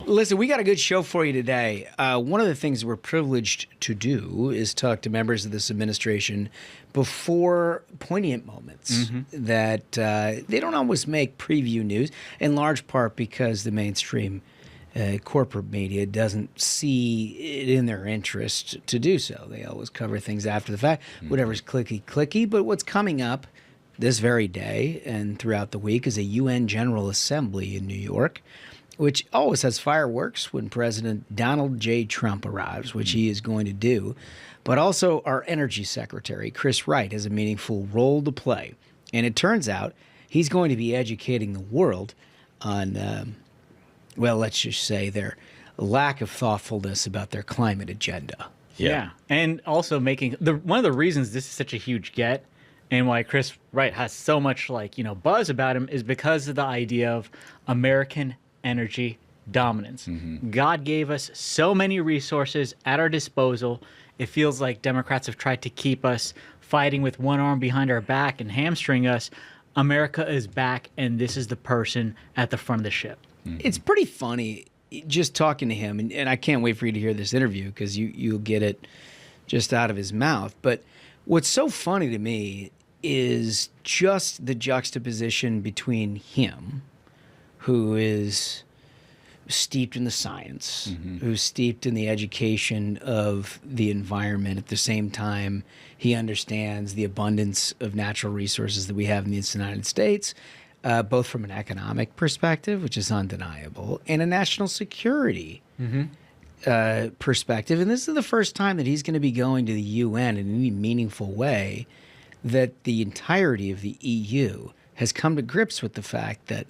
Listen, we got a good show for you today. One of the things we're privileged to do is talk to members of this administration before poignant moments that they don't always make preview news, in large part because the mainstream corporate media doesn't see it in their interest to do so. They always cover things after the fact, whatever's clicky. But what's coming up this very day and throughout the week is a UN General Assembly in New York, which always has fireworks when President Donald J. Trump arrives, which he is going to do. But also our Energy Secretary, Chris Wright, has a meaningful role to play. And it turns out he's going to be educating the world on, well, let's just say their lack of thoughtfulness about their climate agenda. Yeah. And also making one of the reasons this is such a huge get and why Chris Wright has so much buzz about him is because of the idea of American energy dominance. God gave us so many resources at our disposal. It feels like Democrats have tried to keep us fighting with one arm behind our back and hamstring us. America is back, and this is the person at the front of the ship. It's pretty funny just talking to him, and I can't wait for you to hear this interview because you'll get it just out of his mouth. But what's so funny to me is just the juxtaposition between him, who is steeped in the science, who's steeped in the education of the environment. At the same time, he understands the abundance of natural resources that we have in the United States, both from an economic perspective, which is undeniable, and a national security perspective. And this is the first time that he's going to be going to the UN in any meaningful way, that the entirety of the EU has come to grips with the fact that,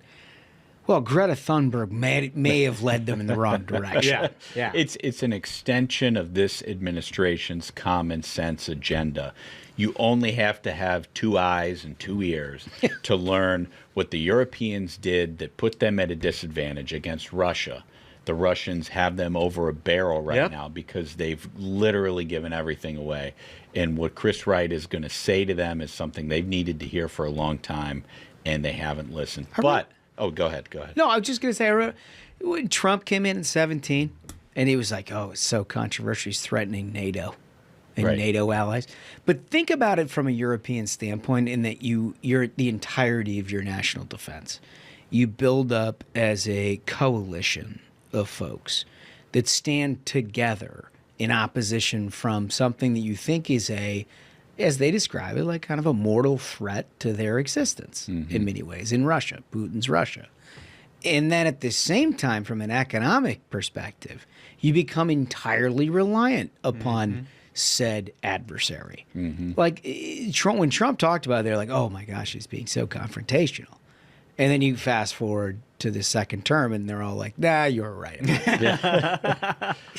well, Greta Thunberg may have led them in the wrong direction. Yeah. It's an extension of this administration's common sense agenda. You only have to have 2 eyes and 2 ears to learn what the Europeans did that put them at a disadvantage against Russia. The Russians have them over a barrel right now because they've literally given everything away. And what Chris Wright is going to say to them is something they've needed to hear for a long time, and they haven't listened. Oh, go ahead. No, I was just going to say, when Trump came in 2017, and he was like, oh, it's so controversial. He's threatening NATO and NATO allies. But think about it from a European standpoint in that you're the entirety of your national defense. You build up as a coalition of folks that stand together in opposition from something that you think is as they describe it, like kind of a mortal threat to their existence in many ways in Russia, Putin's Russia. And then at the same time, from an economic perspective, you become entirely reliant upon said adversary. Like when Trump talked about it, they're like, oh my gosh, he's being so confrontational. And then you fast forward to the second term, and they're all like, nah, you're right.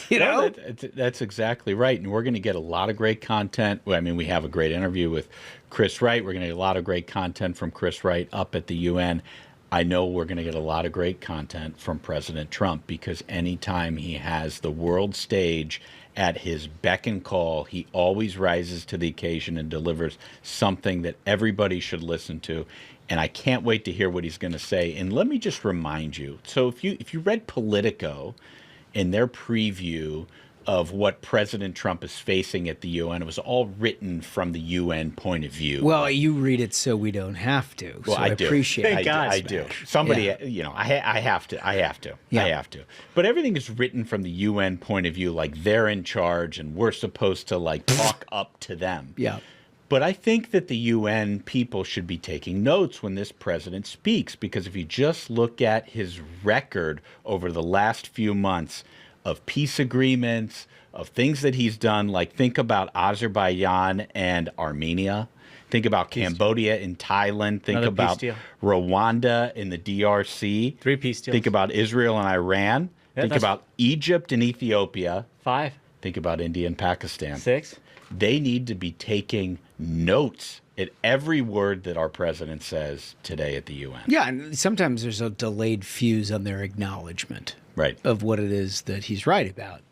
You know? That's exactly right. And we're going to get a lot of great content. I mean, we have a great interview with Chris Wright. We're going to get a lot of great content from Chris Wright up at the UN. I know we're going to get a lot of great content from President Trump because anytime he has the world stage at his beck and call, he always rises to the occasion and delivers something that everybody should listen to. And I can't wait to hear what he's going to say. And let me just remind you. So if you read Politico in their preview of what President Trump is facing at the UN, it was all written from the UN point of view. Well, you read it so we don't have to. Well, so I do. appreciate it. I do. Somebody, I have to. I have to. But everything is written from the UN point of view, like they're in charge and we're supposed to like talk up to them. Yeah. But I think that the UN people should be taking notes when this president speaks, because if you just look at his record over the last few months of peace agreements, of things that he's done, like think about Azerbaijan and Armenia, think about Cambodia and Thailand, think about Rwanda and the DRC, 3 peace deals. Think about Israel and Iran, think about Egypt and Ethiopia, 5, think about India and Pakistan, 6. They need to be taking notes at every word that our president says today at the UN. Yeah, and sometimes there's a delayed fuse on their acknowledgement of what it is that he's right about.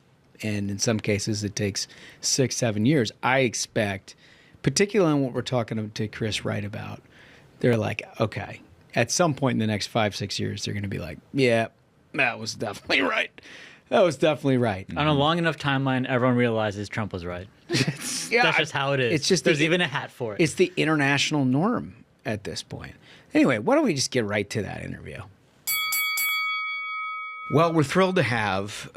And in some cases, it takes 6, 7 years. I expect, particularly on what we're talking to Chris Wright about, they're like, okay, at some point in the next 5, 6 years, they're going to be like, yeah, That was definitely right. That was definitely right. On a long enough timeline, everyone realizes Trump was right. That's just how it is. It's just there's even a hat for it. It's the international norm at this point. Anyway, why don't we just get right to that interview? Well, we're thrilled to have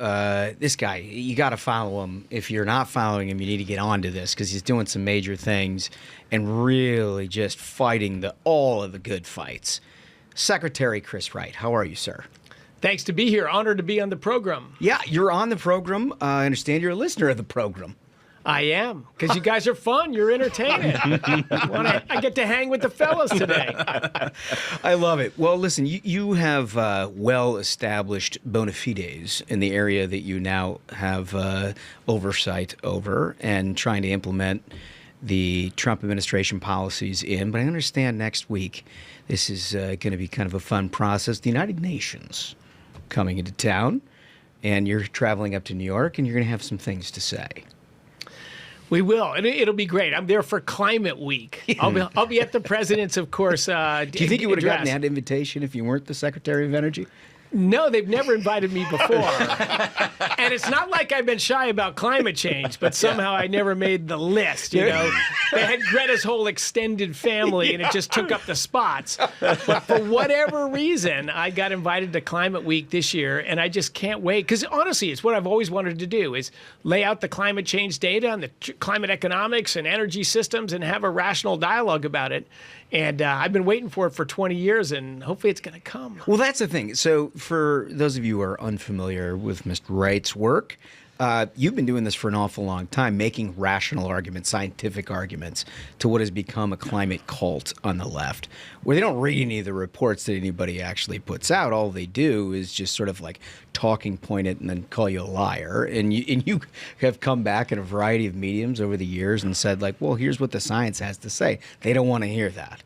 this guy. You got to follow him. If you're not following him, you need to get onto this because he's doing some major things and really just fighting all of the good fights. Secretary Chris Wright, how are you, sir? Thanks to be here. Honored to be on the program. Yeah, you're on the program. I understand you're a listener of the program. I am, because you guys are fun. You're entertaining. I get to hang with the fellas today. I love it. Well, listen, you have well-established bona fides in the area that you now have oversight over and trying to implement the Trump administration policies in. But I understand next week this is going to be kind of a fun process. The United Nations coming into town, and you're traveling up to New York, and you're going to have some things to say. We will, and it'll be great. I'm there for Climate Week. I'll be at the president's, of course. Do you think you would have gotten that invitation if you weren't the Secretary of Energy? No, they've never invited me before. And it's not like I've been shy about climate change, but somehow I never made the list, you know. They had Greta's whole extended family, and it just took up the spots. But for whatever reason, I got invited to Climate Week this year, and I just can't wait. Because honestly, it's what I've always wanted to do, is lay out the climate change data and the climate economics and energy systems and have a rational dialogue about it. And I've been waiting for it for 20 years, and hopefully it's going to come. Well, that's the thing. So for those of you who are unfamiliar with Mr. Wright's work, you've been doing this for an awful long time, making rational arguments, scientific arguments to what has become a climate cult on the left, where they don't read any of the reports that anybody actually puts out. All they do is just sort of like talking point it and then call you a liar. And you have come back in a variety of mediums over the years and said, like, well, here's what the science has to say. They don't want to hear that.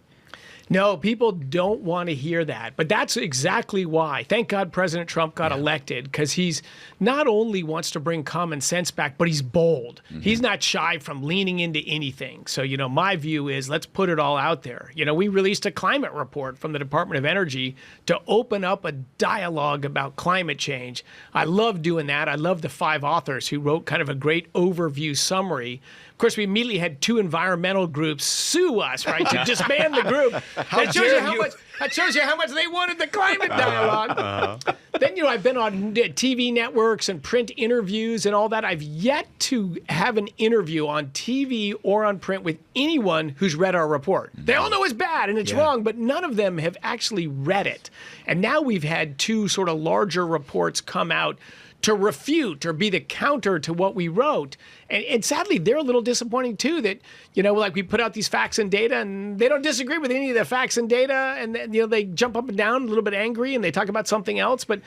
No, people don't want to hear that. But that's exactly why. Thank God President Trump got elected, because he's not only wants to bring common sense back, but he's bold. Mm-hmm. He's not shy from leaning into anything. So, you know, my view is let's put it all out there. You know, we released a climate report from the Department of Energy to open up a dialogue about climate change. I love doing that. I love the 5 authors who wrote kind of a great overview summary. Of course, we immediately had 2 environmental groups sue us, right, to disband the group. That shows you how much they wanted the climate dialogue. Then, you know, I've been on TV networks and print interviews and all that. I've yet to have an interview on TV or on print with anyone who's read our report. They all know it's bad and it's wrong, but none of them have actually read it. And now we've had 2 sort of larger reports come out to refute or be the counter to what we wrote. And sadly, they're a little disappointing too, that, you know, like we put out these facts and data and they don't disagree with any of the facts and data. And then, you know, they jump up and down a little bit angry and they talk about something else, but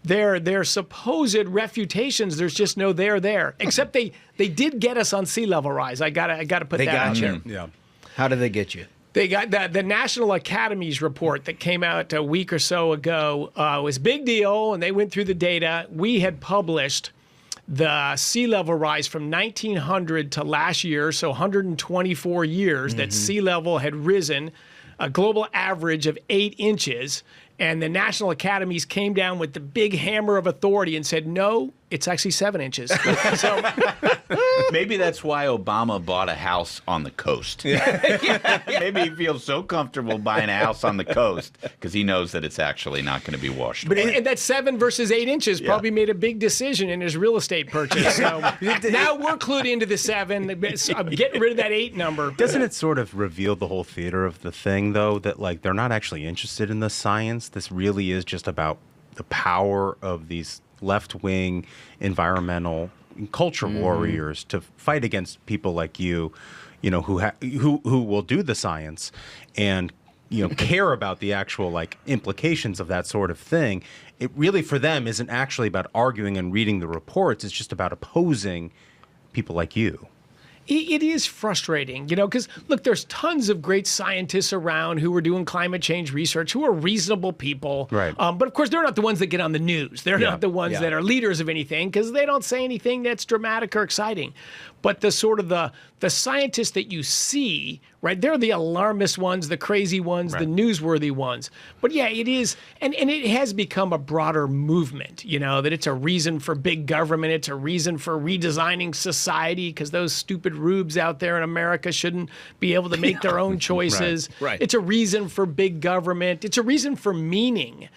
their supposed refutations, there's just no there. Except they did get us on sea level rise. I gotta put that out there. Yeah. How did they get you? They got the National Academy's report that came out a week or so ago. Was a big deal, and they went through the data. We had published the sea level rise from 1900 to last year, so 124 years that sea level had risen, a global average of 8 inches. And the National Academies came down with the big hammer of authority and said, no, it's actually 7 inches. So maybe that's why Obama bought a house on the coast. Maybe he feels so comfortable buying a house on the coast because he knows that it's actually not going to be washed away. And that 7 versus 8 inches probably made a big decision in his real estate purchase. So now we're clued into the 7. I'm getting rid of that 8 number. Doesn't it sort of reveal the whole theater of the thing, though, that like they're not actually interested in the science? This really is just about the power of these left-wing environmental culture warriors to fight against people like you know, who will do the science and, you know, care about the actual like implications of that sort of thing. It really, for them, isn't actually about arguing and reading the reports. It's just about opposing people like you. It is frustrating, because look, there's tons of great scientists around who are doing climate change research, who are reasonable people. Right. But of course, they're not the ones that get on the news. They're not the ones that are leaders of anything because they don't say anything that's dramatic or exciting. But the sort of the scientists that you see, right, they're the alarmist ones, the crazy ones, the newsworthy ones. But yeah, it is, and it has become a broader movement, that it's a reason for big government. It's a reason for redesigning society because those stupid rubes out there in America shouldn't be able to make their own choices. Right. It's a reason for big government. It's a reason for meaning.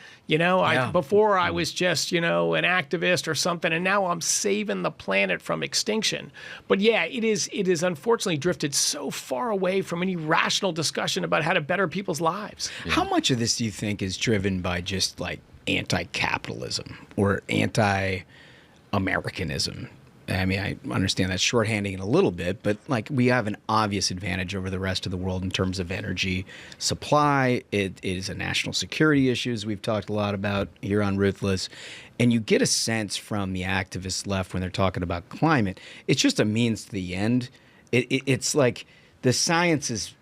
Before I was just, an activist or something, and now I'm saving the planet from extinction. But yeah, it is unfortunately drifted so far away from any rational discussion about how to better people's lives. How much of this do you think is driven by just like anti-capitalism or anti-Americanism? I mean, I understand that's shorthanding it a little bit, but like we have an obvious advantage over the rest of the world in terms of energy supply. It is a national security issue, as we've talked a lot about here on Ruthless. And you get a sense from the activist left when they're talking about climate, it's just a means to the end. It's like the science is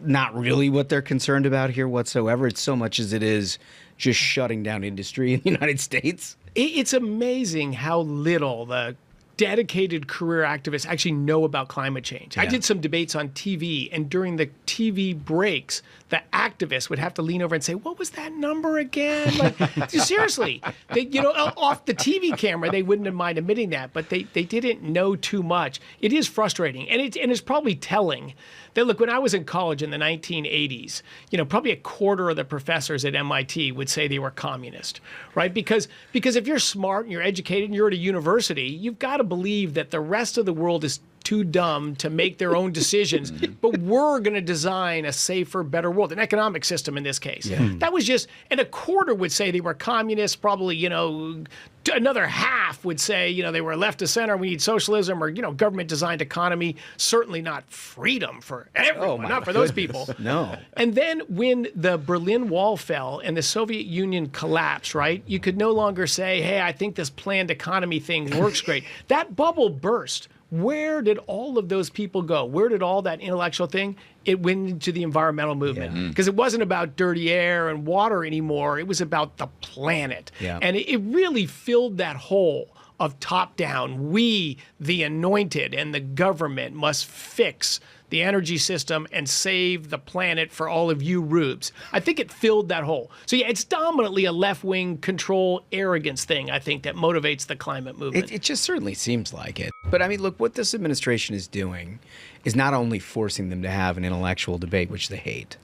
not really what they're concerned about here whatsoever. It's so much as it is just shutting down industry in the United States. It's amazing how little the dedicated career activists actually know about climate change. I did some debates on TV, and during the TV breaks, the activists would have to lean over and say, "What was that number again?" Like, seriously, off the TV camera, they wouldn't have mind admitting that, but they didn't know too much. It is frustrating, and it's probably telling that, look, when I was in college in the 1980s, probably a quarter of the professors at MIT would say they were communist, right? Because if you're smart and you're educated and you're at a university, you've got to believe that the rest of the world is too dumb to make their own decisions, but we're going to design a safer, better world, an economic system in this case. That was just, and a quarter would say they were communists, probably, another half would say, they were left of center, we need socialism or, government designed economy, certainly not freedom for everyone, not for those people. No. And then when the Berlin Wall fell and the Soviet Union collapsed, right, you could no longer say, hey, I think this planned economy thing works great. That bubble burst. Where did all of those people go? Where did all that intellectual thing? It went into the environmental movement because it wasn't about dirty air and water anymore. It was about the planet. And it really filled that hole of top down. We, the anointed, and the government must fix the energy system and save the planet for all of you rubes. I think it filled that hole. So yeah, it's dominantly a left-wing control arrogance thing, I think, that motivates the climate movement. It just certainly seems like it. But I mean, look, what this administration is doing is not only forcing them to have an intellectual debate, which they hate,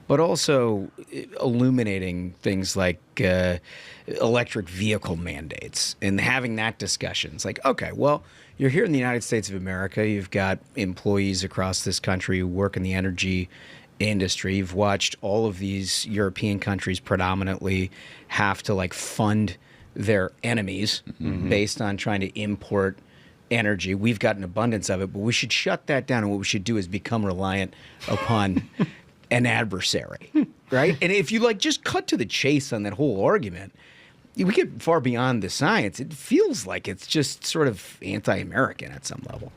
but also illuminating things like electric vehicle mandates and having that discussion. It's like, okay, well, you're here in the United States of America. You've got employees across this country who work in the energy industry. You've watched all of these European countries predominantly have to like fund their enemies based on trying to import energy. We've got an abundance of it, but we should shut that down. And what we should do is become reliant upon an adversary, right? And if you like just cut to the chase on that whole argument, we get far beyond the science. It feels like it's just sort of anti-American at some level.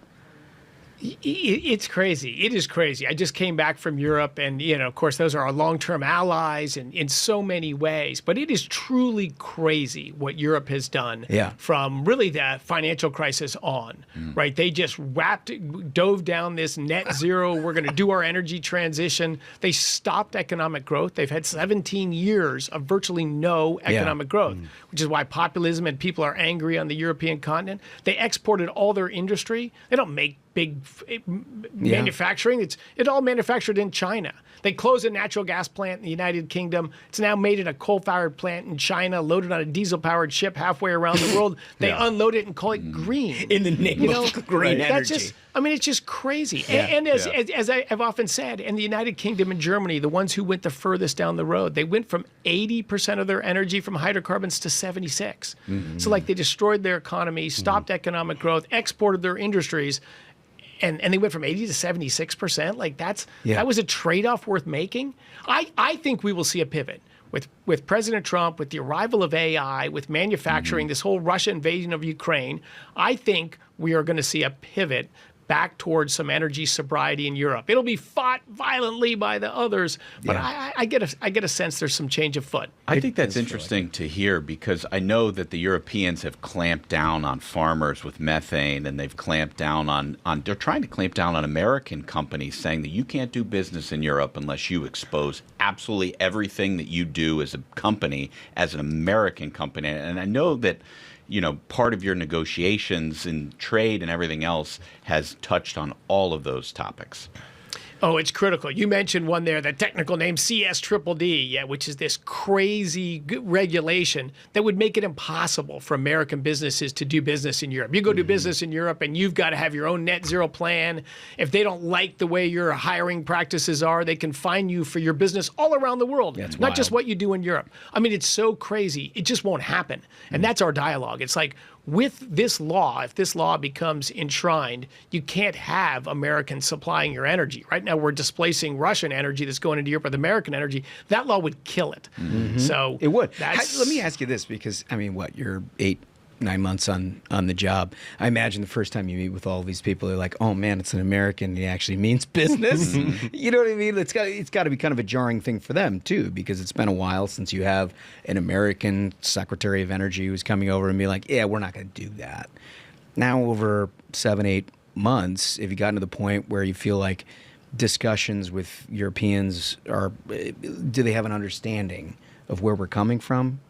It's crazy. It is crazy. I just came back from Europe, and of course, those are our long-term allies in so many ways. But it is truly crazy what Europe has done from really the financial crisis on. Right? They just dove down this net zero. We're going to do our energy transition. They stopped economic growth. They've had 17 years of virtually no economic growth, which is why populism and people are angry on the European continent. They exported all their industry. They don't make big manufacturing. It's all manufactured in China. They closed a natural gas plant in the United Kingdom. It's now made in a coal-fired plant in China, loaded on a diesel-powered ship halfway around the world. They unload it and call it green. In the name of green energy. It's just crazy. And as I've often said, in the United Kingdom and Germany, the ones who went the furthest down the road, they went from 80% of their energy from hydrocarbons to 76. So like they destroyed their economy, stopped economic growth, exported their industries, and they went from 80 to 76%. Like that was a trade-off worth making. I think we will see a pivot with President Trump, with the arrival of AI, with manufacturing, this whole Russia invasion of Ukraine. I think we are going to see a pivot back towards some energy sobriety in Europe. It'll be fought violently by the others, but I get a sense there's some change of foot. I think that's interesting to hear because I know that the Europeans have clamped down on farmers with methane, and they've clamped down on they're trying to clamp down on American companies, saying that you can't do business in Europe unless you expose absolutely everything that you do as a company, as an American company. And I know that, part of your negotiations and trade and everything else has touched on all of those topics. Oh, it's critical. You mentioned one there, the technical name CSDDD, which is this crazy regulation that would make it impossible for American businesses to do business in Europe. You go do business in Europe and you've got to have your own net zero plan. If they don't like the way your hiring practices are, they can fine you for your business all around the world, not just what you do in Europe. I mean, it's so crazy. It just won't happen. And that's our dialogue. It's like, with this law, if this law becomes enshrined, you can't have Americans supplying your energy. Right now, we're displacing Russian energy that's going into Europe with American energy. That law would kill it. So it would. Let me ask you this, because you're 8-9 months on the job. I imagine the first time you meet with all these people, they're like, "Oh man, it's an American. He actually means business." You know what I mean? It's got to be kind of a jarring thing for them too, because it's been a while since you have an American Secretary of Energy who's coming over and be like, "Yeah, we're not going to do that." Now, over 7-8 months, have you gotten to the point where you feel like discussions with Europeans do they have an understanding of where we're coming from?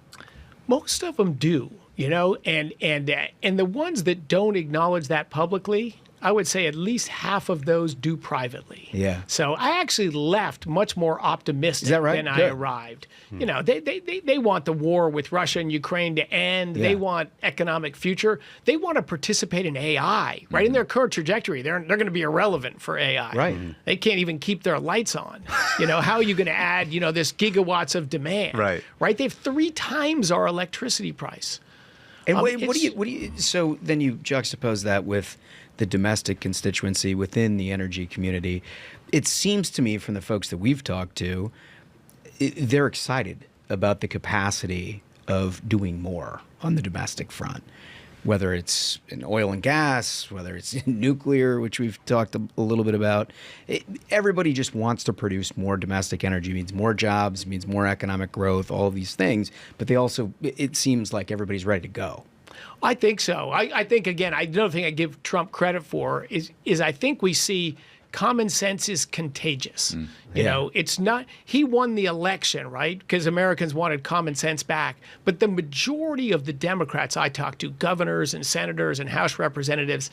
Most of them do. And the ones that don't acknowledge that publicly, I would say at least half of those do privately. Yeah. So I actually left much more optimistic than I arrived. They want the war with Russia and Ukraine to end. Yeah. They want economic future. They want to participate in AI, right? In their current trajectory, they're going to be irrelevant for AI. Right. They can't even keep their lights on. How are you going to add, this gigawatts of demand? Right. Right? They have 3 times our electricity price. And what do you? So then you juxtapose that with the domestic constituency within the energy community. It seems to me, from the folks that we've talked to, they're excited about the capacity of doing more on the domestic front, whether it's in oil and gas, whether it's in nuclear, which we've talked a little bit about. Everybody just wants to produce more domestic energy. It means more jobs, means more economic growth, all of these things. But it seems like everybody's ready to go. I think so. I think, again, another thing I give Trump credit for is I think we see common sense is contagious. It's not, he won the election, right? Because Americans wanted common sense back. But the majority of the Democrats I talked to, governors and senators and House representatives,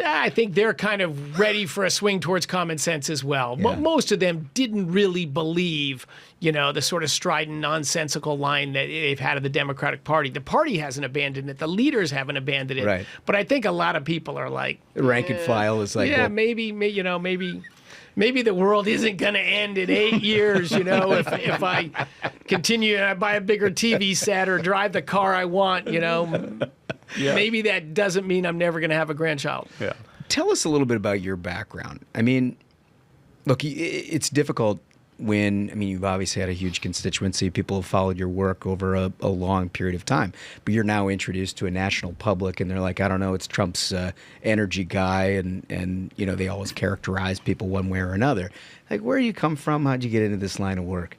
I think they're kind of ready for a swing towards common sense as well. But most of them didn't really believe, the sort of strident, nonsensical line that they've had of the Democratic Party. The party hasn't abandoned it. The leaders haven't abandoned it. Right. But I think a lot of people are like, the rank and file is like, maybe the world isn't going to end in 8 years, if I continue and I buy a bigger TV set or drive the car I want, Maybe that doesn't mean I'm never going to have a grandchild. Yeah. Tell us a little bit about your background. I mean, look, it's difficult when, you've obviously had a huge constituency. People have followed your work over a long period of time. But you're now introduced to a national public, and they're like, I don't know, it's Trump's energy guy, and they always characterize people one way or another. Like, where do you come from? How'd you get into this line of work?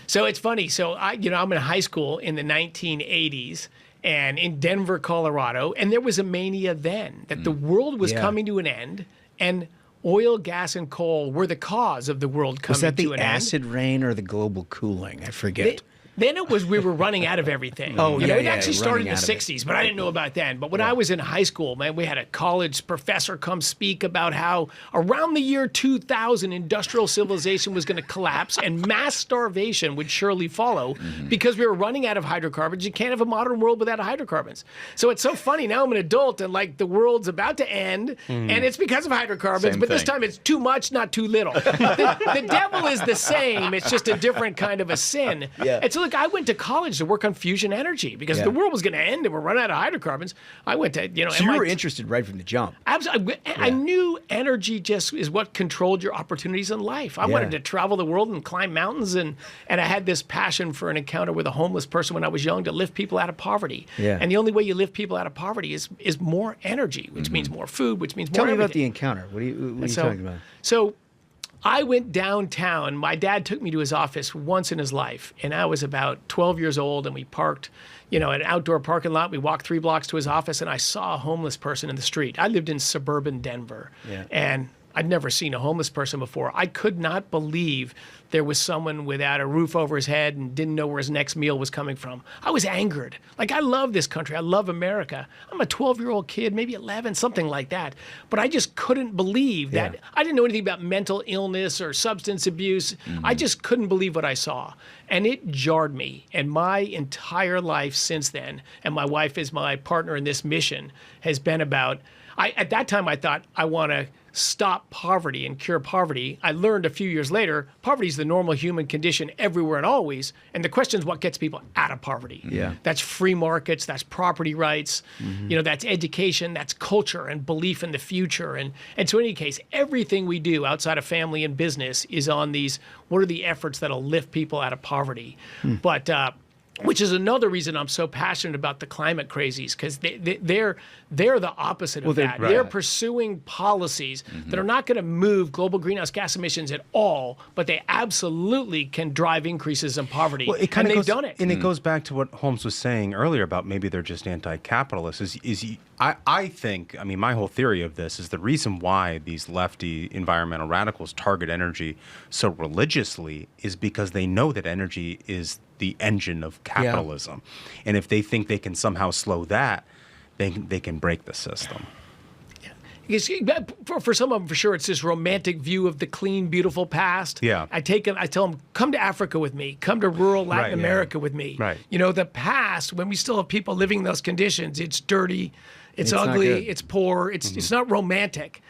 So it's funny. So I'm in high school in the 1980s. And in Denver, Colorado, and there was a mania then that the world was coming to an end, and oil, gas, and coal were the cause of the world coming to an end. Was that the acid rain or the global cooling? I forget. Then it was we were running out of everything. It actually started in the 60s, but I didn't know about then. But when I was in high school, man, we had a college professor come speak about how around the year 2000, industrial civilization was going to collapse and mass starvation would surely follow because we were running out of hydrocarbons. You can't have a modern world without hydrocarbons. So it's so funny. Now I'm an adult and the world's about to end, and it's because of hydrocarbons. But this time it's too much, not too little. The devil is the same. It's just a different kind of a sin. Yeah. It's a look, I went to college to work on fusion energy because the world was going to end and we're running out of hydrocarbons. I went to, So you were interested right from the jump. Absolutely. I knew energy just is what controlled your opportunities in life. I wanted to travel the world and climb mountains, and I had this passion for an encounter with a homeless person when I was young to lift people out of poverty. Yeah. And the only way you lift people out of poverty is more energy, which means more food, which means more Tell me about everything. the encounter. What are you talking about? So I went downtown. My dad took me to his office once in his life, and I was about 12 years old, and we parked, at an outdoor parking lot. We walked 3 blocks to his office, and I saw a homeless person in the street. I lived in suburban Denver, and I'd never seen a homeless person before. I could not believe there was someone without a roof over his head and didn't know where his next meal was coming from. I was angered. Like, I love this country. I love America. I'm a 12-year-old kid, maybe 11, something like that. But I just couldn't believe that. I didn't know anything about mental illness or substance abuse. I just couldn't believe what I saw. And it jarred me. And my entire life since then, and my wife is my partner in this mission, has been about, at that time I thought, I want to stop poverty and cure poverty. I learned a few years later, poverty is the normal human condition everywhere and always. And the question is what gets people out of poverty. Yeah. That's free markets, that's property rights, that's education, that's culture and belief in the future. And so in any case, everything we do outside of family and business is on these, what are the efforts that'll lift people out of poverty? But which is another reason I'm so passionate about the climate crazies, because they're the opposite of that. They're pursuing policies that are not going to move global greenhouse gas emissions at all, but they absolutely can drive increases in poverty. Well, and they've done it. And it goes back to what Holmes was saying earlier about maybe they're just anti-capitalist. I think, my whole theory of this is the reason why these lefty environmental radicals target energy so religiously is because they know that energy is the engine of capitalism. And if they think they can somehow slow that, they can break the system. Because for some of them, for sure, it's this romantic view of the clean, beautiful past. Yeah. I tell them, come to Africa with me. Come to rural Latin America with me. Right. The past, when we still have people living in those conditions, it's dirty, it's not ugly, good. it's poor, it's not romantic.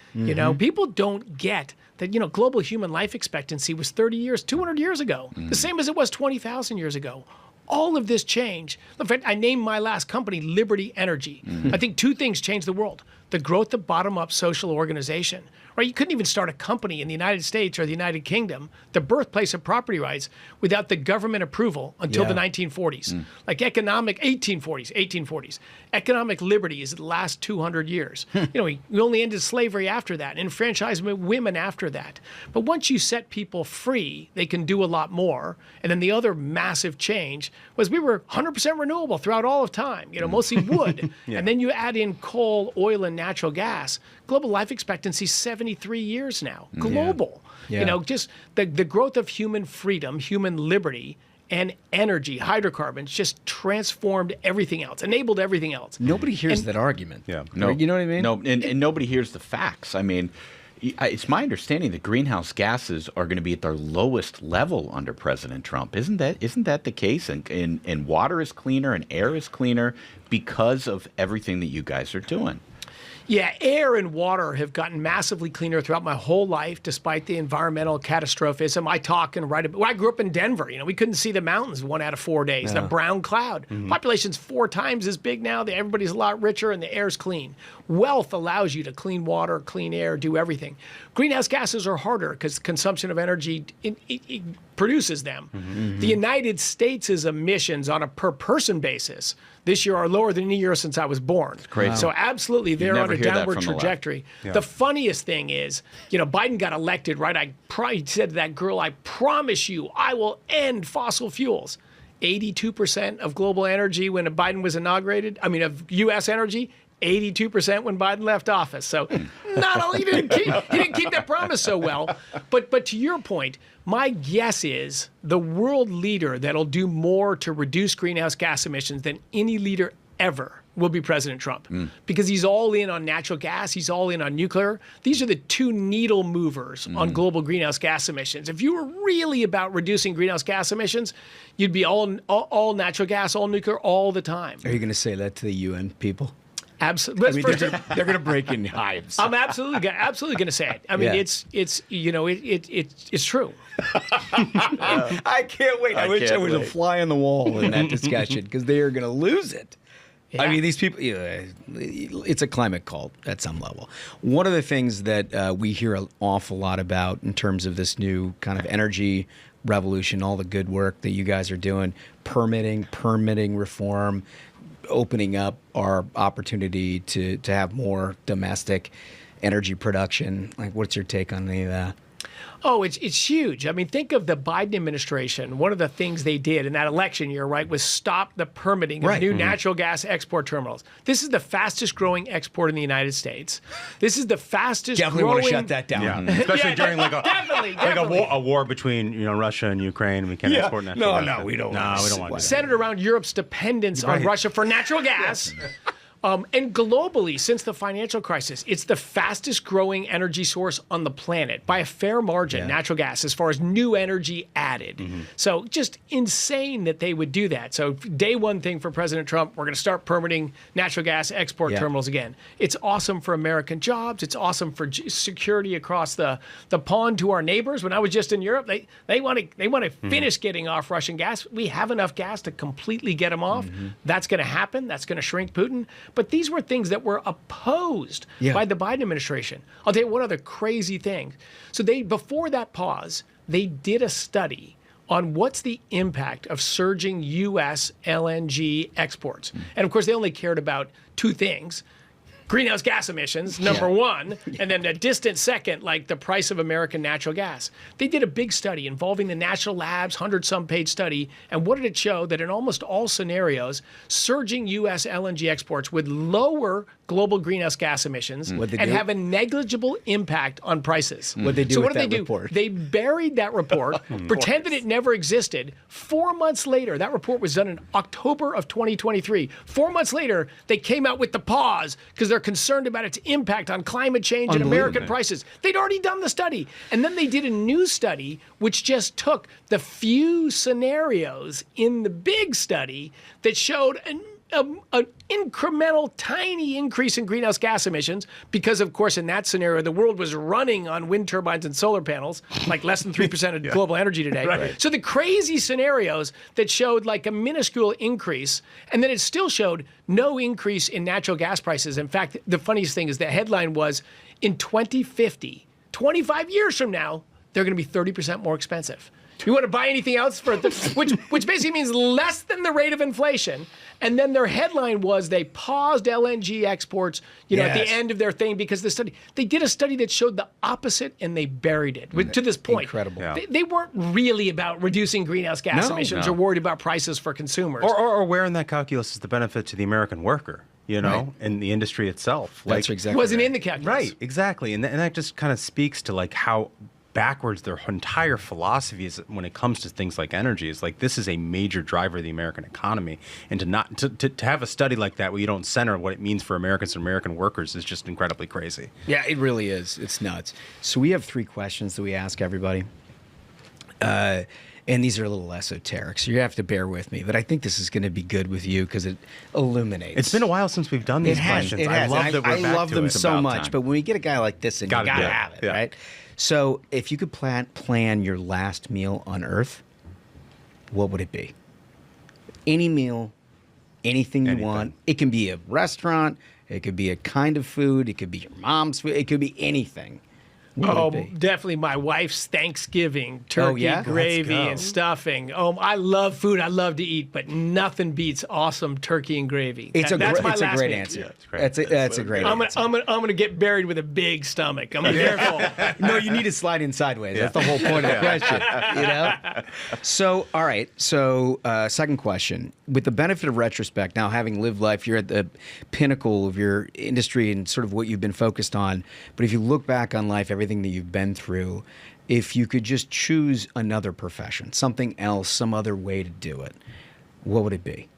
People don't get that, global human life expectancy was 30 years, 200 years ago, the same as it was 20,000 years ago. All of this change. In fact, I named my last company Liberty Energy. I think 2 things changed the world. The growth of bottom-up social organization. Right? You couldn't even start a company in the United States or the United Kingdom, the birthplace of property rights, without the government approval until the 1940s. Like 1840s. Economic liberty is the last 200 years. We only ended slavery after that, enfranchisement women after that. But once you set people free, they can do a lot more. And then the other massive change was we were 100% renewable throughout all of time, mostly wood. And then you add in coal, oil, and natural gas. Global life expectancy is 73 years now, global. Just the growth of human freedom, human liberty, and energy, hydrocarbons, just transformed everything else, enabled everything else. Nobody hears that argument. Yeah. No, You know what I mean? No, and nobody hears the facts. It's my understanding that greenhouse gases are going to be at their lowest level under President Trump. Isn't that the case? And water is cleaner and air is cleaner because of everything that you guys are doing. Yeah, air and water have gotten massively cleaner throughout my whole life, despite the environmental catastrophism. I talk and write about. Well, I grew up in Denver. We couldn't see the mountains 1 out of 4 days. The brown cloud. Population's 4 times as big now. Everybody's a lot richer, and the air's clean. Wealth allows you to clean water, clean air, do everything. Greenhouse gases are harder because consumption of energy it produces them. The United States' emissions on a per-person basis this year are lower than any year since I was born. Crazy. So absolutely, they're on a downward trajectory. Yeah. The funniest thing is, Biden got elected, right? He said to that girl, I promise you, I will end fossil fuels. 82% of global energy when Biden was inaugurated, of U.S. energy, 82% when Biden left office. So not only he didn't keep that promise so well, but to your point, my guess is the world leader that'll do more to reduce greenhouse gas emissions than any leader ever will be President Trump, because he's all in on natural gas, he's all in on nuclear. These are the 2 needle movers on global greenhouse gas emissions. If you were really about reducing greenhouse gas emissions, you'd be all natural gas, all nuclear, all the time. Are you going to say that to the UN people? Absolutely. I mean, they're going to break in hives. I'm absolutely going to say it. I mean, Yeah. it's true. I can't wait. I wish I was a fly on the wall in that discussion because they are going to lose it. I Yeah. mean, these people, it's a climate cult at some level. One of the things that we hear an awful lot about in terms of this new kind of energy revolution, all the good work that you guys are doing, permitting reform, opening up our opportunity to have more domestic energy production. Like, what's your take on any of that? Oh, it's huge. I mean, think of the Biden administration. One of the things they did in that election year, right, was stop the permitting of new natural gas export terminals. This is the fastest growing export in the United States. This is the fastest Definitely growing. want to shut that down. Yeah, especially during definitely. a war between Russia and Ukraine. We can't export natural gas. we don't. No, we don't want to. Centered around Europe's dependence on Russia for natural gas. And globally, since the financial crisis, it's the fastest growing energy source on the planet by a fair margin, natural gas, as far as new energy added. So just insane that they would do that. So day one thing for President Trump, we're going to start permitting natural gas export terminals again. It's awesome for American jobs. It's awesome for security across the pond to our neighbors. When I was just in Europe, they want to finish getting off Russian gas. We have enough gas to completely get them off. That's going to happen. That's going to shrink Putin. But these were things that were opposed by the Biden administration. I'll tell you one other crazy thing. So before that pause, they did a study on what's the impact of surging U.S. LNG exports. And of course, they only cared about two things: greenhouse gas emissions, number one, and then a distant second, like the price of American natural gas. They did a big study involving the national labs, 100-some-page study, and what did it show? That in almost all scenarios, surging U.S. LNG exports would lower global greenhouse gas emissions and have a negligible impact on prices. What'd they do so with what did that they do? report? They buried that report, pretended it never existed. 4 months later, that report was done in October of 2023. 4 months later, they came out with the pause because they're concerned about its impact on climate change and American prices. They'd already done the study. And then they did a new study which just took the few scenarios in the big study that showed an incremental, tiny increase in greenhouse gas emissions because, of course, in that scenario, the world was running on wind turbines and solar panels, like less than 3% of global energy today. Right. So the crazy scenarios that showed like a minuscule increase, and then it still showed no increase in natural gas prices. In fact, the funniest thing is the headline was, in 2050, 25 years from now, they're going to be 30% more expensive. You want to buy anything else which basically means less than the rate of inflation. And then their headline was they paused LNG exports, at the end of their thing because they did a study that showed the opposite and they buried it to this point. Incredible. Yeah. They weren't really about reducing greenhouse gas emissions or worried about prices for consumers. Or where in that calculus is the benefit to the American worker, and the industry itself. That's exactly wasn't in the calculus. Right, exactly. And that just kind of speaks to like how backwards their entire philosophy is when it comes to things like energy. It's like this is a major driver of the American economy, and to have a study like that where you don't center what it means for Americans and American workers is just incredibly crazy. Yeah, it really is. It's nuts. So we have 3 questions that we ask everybody. And these are a little esoteric, so you have to bear with me. But I think this is going to be good with you because it illuminates. It's been a while since we've done these questions. It has. I love that we're I back love to them it. so About much. time. But when we get a guy like this, you Gotta got do to it. have it, Yeah. right? So if you could plan your last meal on Earth, what would it be? Any meal, anything you want. It can be a restaurant. It could be a kind of food. It could be your mom's food. It could be anything. What would it be? Definitely my wife's Thanksgiving turkey, yeah? gravy, Let's go. and stuffing. I love food. I love to eat, but nothing beats awesome turkey and gravy. It's a That's my great last meal. answer. Yeah, it's great. That's a great answer. I'm gonna get buried with a big stomach. I'm gonna be careful. No, you need to slide in sideways. That's the whole point of the question. So, all right. So, second question. With the benefit of retrospect, now having lived life, you're at the pinnacle of your industry and sort of what you've been focused on. But if you look back on life, everything that you've been through, if you could just choose another profession, something else, some other way to do it, what would it be?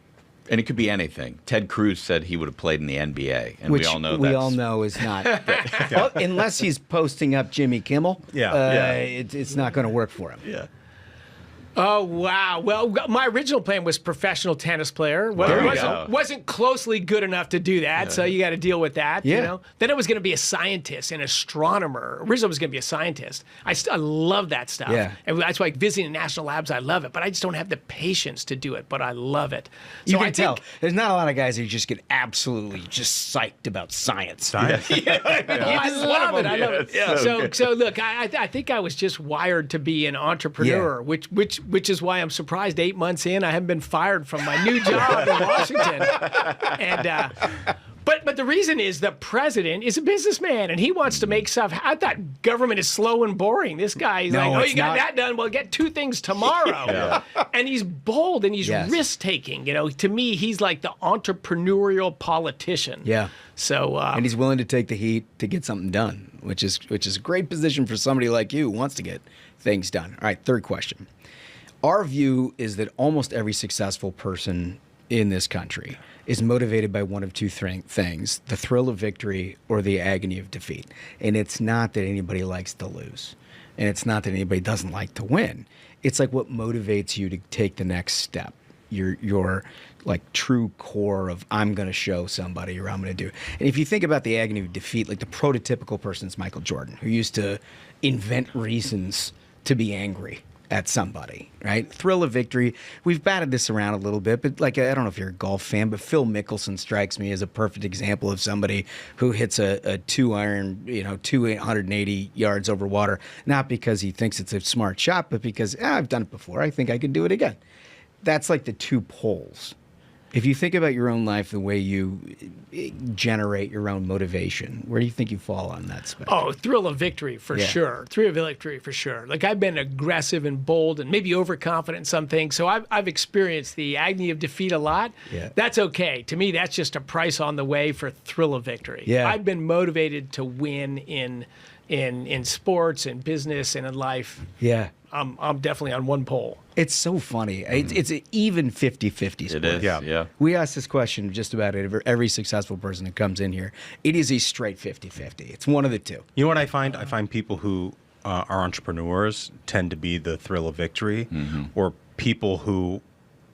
And it could be anything. Ted Cruz said he would have played in the NBA, and Which we all know we that's all know is not. Well, unless he's posting up Jimmy Kimmel, Yeah. it's not going to work for him. Yeah. Oh, wow. Well, my original plan was professional tennis player. Well, There it you wasn't, go. wasn't closely good enough to do that, so you got to deal with that. Yeah. You know? Then I was going to be a scientist, an astronomer. Originally, I was going to be a scientist. I love that stuff. Yeah. And that's why visiting national labs, I love it. But I just don't have the patience to do it, but I love it. You So can I tell. think, There's not a lot of guys who just get absolutely just psyched about science. I love it. I love it. So look, I think I was just wired to be an entrepreneur, which is why I'm surprised 8 months in I haven't been fired from my new job in Washington. And but the reason is the president is a businessman and he wants to make stuff. I thought government is slow and boring. This guy is like, oh, it's you got not. that done. Well, get 2 things tomorrow. And he's bold and he's risk taking. You know, to me, he's like the entrepreneurial politician. Yeah. So And he's willing to take the heat to get something done, which is a great position for somebody like you who wants to get things done. All right, third question. Our view is that almost every successful person in this country is motivated by one of two things, the thrill of victory or the agony of defeat. And it's not that anybody likes to lose. And it's not that anybody doesn't like to win. It's like what motivates you to take the next step. Your like true core of I'm going to show somebody or I'm going to do. And if you think about the agony of defeat, like the prototypical person is Michael Jordan, who used to invent reasons to be angry at somebody, right? Thrill of victory. We've batted this around a little bit, but like, I don't know if you're a golf fan, but Phil Mickelson strikes me as a perfect example of somebody who hits a 2-iron, 280 yards over water, not because he thinks it's a smart shot, but because I've done it before. I think I could do it again. That's like the two poles. If you think about your own life, the way you generate your own motivation, where do you think you fall on that spectrum? Oh, thrill of victory for sure. Thrill of victory for sure. Like I've been aggressive and bold and maybe overconfident in some things. So I've experienced the agony of defeat a lot. Yeah. That's okay. To me, that's just a price on the way for thrill of victory. Yeah. I've been motivated to win in sports and business and in life. Yeah. I'm definitely on one pole. It's so funny. It's an even 50-50 sport. It is. Yeah. We ask this question of just about every successful person that comes in here. It is a straight 50-50. It's one of the two. You know what I find? I find people who are entrepreneurs tend to be the thrill of victory, or people who,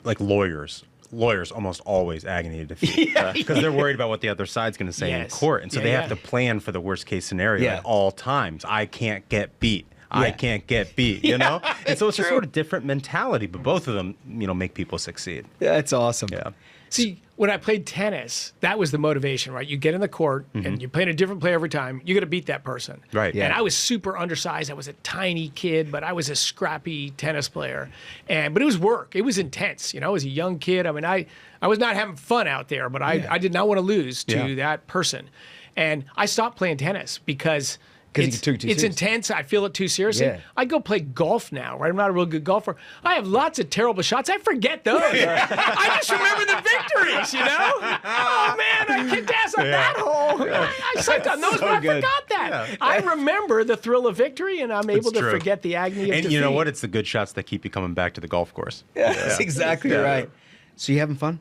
like lawyers. Lawyers almost always agony of defeat because they're worried about what the other side's going to say in court, and so they have to plan for the worst case scenario at all times. I can't get beat. I can't get beat, you know? And so it's a sort of different mentality, but both of them, make people succeed. That's awesome. Yeah. See, when I played tennis, that was the motivation, right? You get in the court and you're playing a different player every time. You got to beat that person. Right. Yeah. And I was super undersized. I was a tiny kid, but I was a scrappy tennis player. But it was work. It was intense. I was a young kid. I mean, I was not having fun out there, but I did not want to lose to that person. And I stopped playing tennis because you took it too it's seriously. intense. I feel it too seriously. Yeah. I go play golf now, right? I'm not a real good golfer. I have lots of terrible shots. I forget those. I just remember the victories, Oh, man, I kicked ass on that hole. I sucked on those, but I forgot that. Yeah. I remember the thrill of victory, and I'm able to true. forget the agony of And defeat. you know what? It's the good shots that keep you coming back to the golf course. That's exactly right. So you having fun?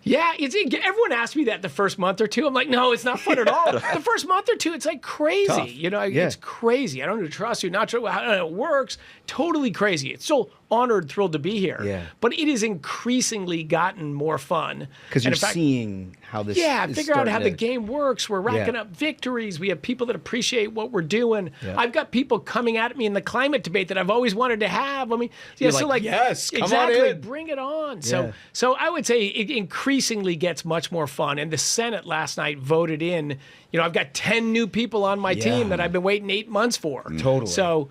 Yeah, everyone asks me that the first month or two. I'm like, no, it's not fun at all. The first month or two, it's like crazy. Tough. It's crazy. I don't know to trust you, not sure how it works. Totally crazy. It's so honored, thrilled to be here. Yeah. But it has increasingly gotten more fun. Because And you're in fact, seeing how this yeah, is figure out how the starting to- game works. We're racking up victories. We have people that appreciate what we're doing. Yeah. I've got people coming at me in the climate debate that I've always wanted to have. I mean, You're so like, yes, come on exactly, in. bring it on. Yeah. So I would say it increasingly gets much more fun. And the Senate last night voted in. I've got 10 new people on my team that I've been waiting 8 months for. Totally. So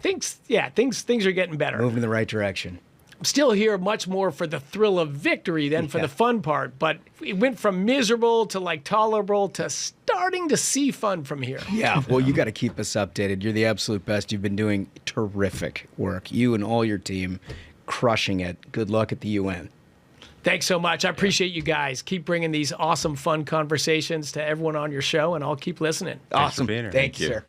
things are getting better. Moving in the right direction. I'm still here much more for the thrill of victory than for the fun part, but it went from miserable to like tolerable to starting to see fun from here. Yeah, well, you got to keep us updated. You're the absolute best. You've been doing terrific work. You and all your team, crushing it. Good luck at the UN. Thanks so much. I appreciate you guys. Keep bringing these awesome, fun conversations to everyone on your show, and I'll keep listening. Awesome. being here. Thank you, sir.